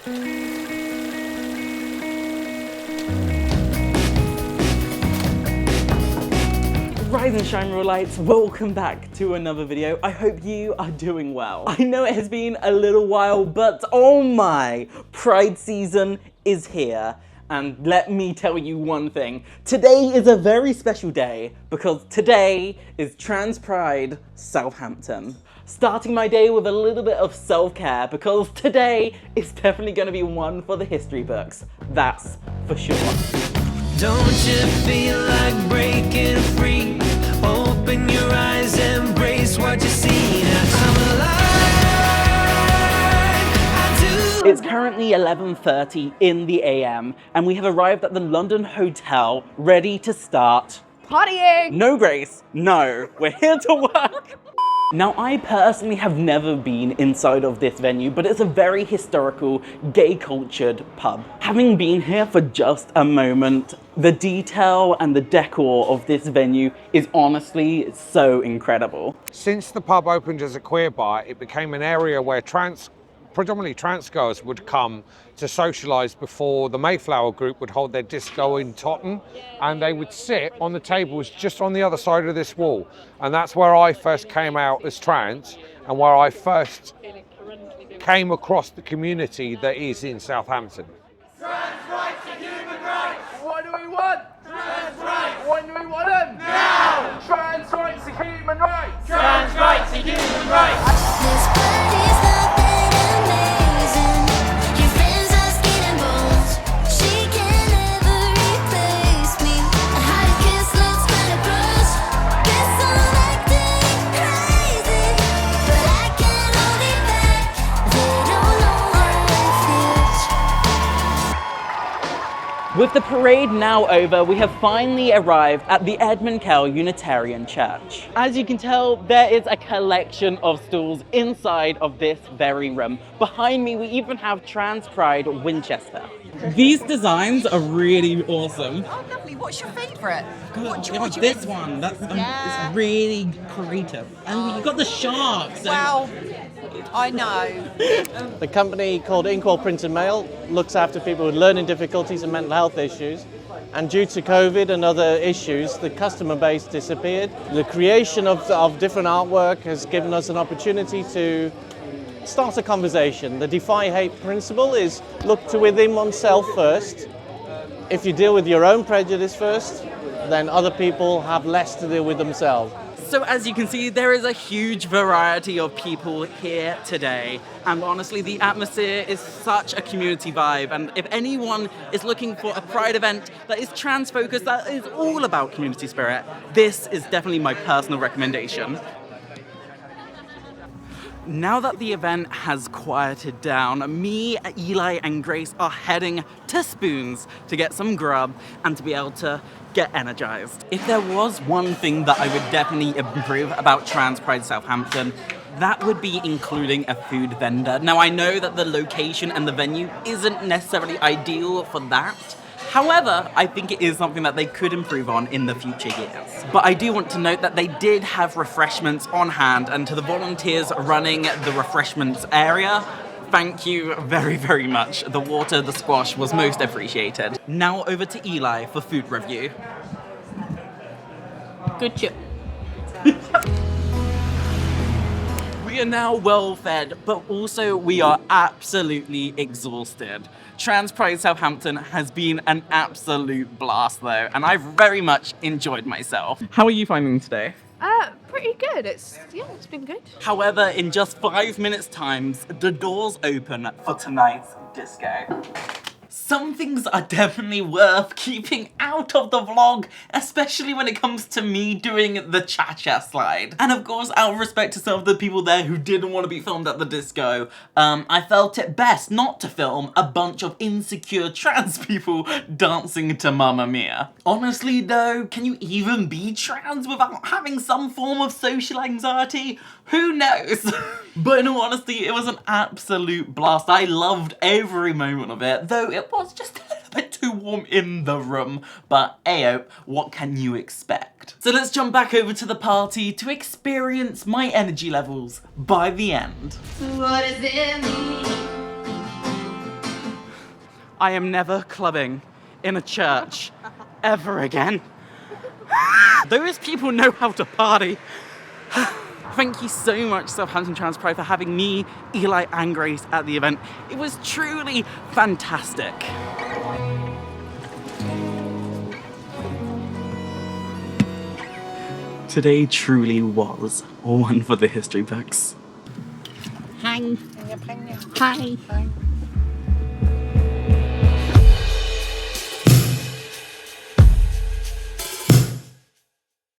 Rise and shine, real lights, welcome back to another video. I hope you are doing well. I know it has been a little while, but oh my, Pride season is here. And let me tell you one thing, today is a very special day because today is Trans Pride Southampton. Starting my day with a little bit of self-care because today is definitely going to be one for the history books, that's for sure. Don't you feel like breaking free? Open your eyes, embrace what you see. I'm alive, I do. It's currently 11:30 in the AM and we have arrived at the London hotel ready to start partying! No, Grace, no, we're here to work. Now, I personally have never been inside of this venue, but it's a very historical, gay-cultured pub. Having been here for just a moment, the detail and the decor of this venue is honestly so incredible. Since the pub opened as a queer bar, it became an area where predominantly trans girls would come to socialise before the Mayflower group would hold their disco in Totton, and they would sit on the tables just on the other side of this wall. And that's where I first came out as trans and where I first came across the community that is in Southampton. Trans rights are human rights! What do we want? Trans rights! When do we want them? Now! Trans rights are human rights! Trans rights are human rights! This party's nothing amazing. Your friends are skin and bones. She can never replace me. I had a kiss, looks kinda gross. Guess I'm acting crazy, but I can't hold it back. They don't know how it feels. With the parade now over, we have finally arrived at the Edmund Kell Unitarian Church. As you can tell, there is a collection of stalls inside of this very room. Behind me, we even have Trans Pride Winchester. These designs are really awesome. Oh, lovely. What's your favourite? This one, that's it's really creative. And you've got the sharks. Wow. I know. The company called 𝗦𝘂𝗯𝘀𝗰𝗍𝗶𝗯𝗲 makes after people with learning difficulties and mental health issues. And due to COVID and other issues, the customer base disappeared. The creation of different artwork has given us an opportunity to start a conversation. The Defy Hate principle is look to within oneself first. If you deal with your own prejudice first, then other people have less to deal with themselves. So as you can see, there is a huge variety of people here today. And honestly, the atmosphere is such a community vibe. And if anyone is looking for a Pride event that is trans focused, that is all about community spirit, this is definitely my personal recommendation. Now that the event has quieted down, me, Eli, and Grace are heading to Spoons to get some grub and to be able to get energized. If there was one thing that I would definitely improve about Trans Pride Southampton, that would be including a food vendor. Now, I know that the location and the venue isn't necessarily ideal for that. However, I think it is something that they could improve on in the future years. But I do want to note that they did have refreshments on hand, and to the volunteers running the refreshments area, thank you very, very much. The water, the squash was most appreciated. Now over to Eli for food review. Good chip. We are now well fed, but also we are absolutely exhausted. Trans Pride Southampton has been an absolute blast though, and I've very much enjoyed myself. How are you finding today? Pretty good. It's been good. However, in just 5 minutes time, the doors open for tonight's disco. Some things are definitely worth keeping out of the vlog, especially when it comes to me doing the cha-cha slide. And of course, out of respect to some of the people there who didn't want to be filmed at the disco, I felt it best not to film a bunch of insecure trans people dancing to Mamma Mia. Honestly though, can you even be trans without having some form of social anxiety? Who knows? But in all honesty, it was an absolute blast. I loved every moment of it, though it was just a little bit too warm in the room. But ayo, what can you expect? So let's jump back over to the party to experience my energy levels by the end. What does it mean I am never clubbing in a church ever again. Those people know how to party. Thank you so much, Southampton Trans Pride, for having me, Eli, and Grace at the event. It was truly fantastic. Today truly was one for the history books. Hi. Hi.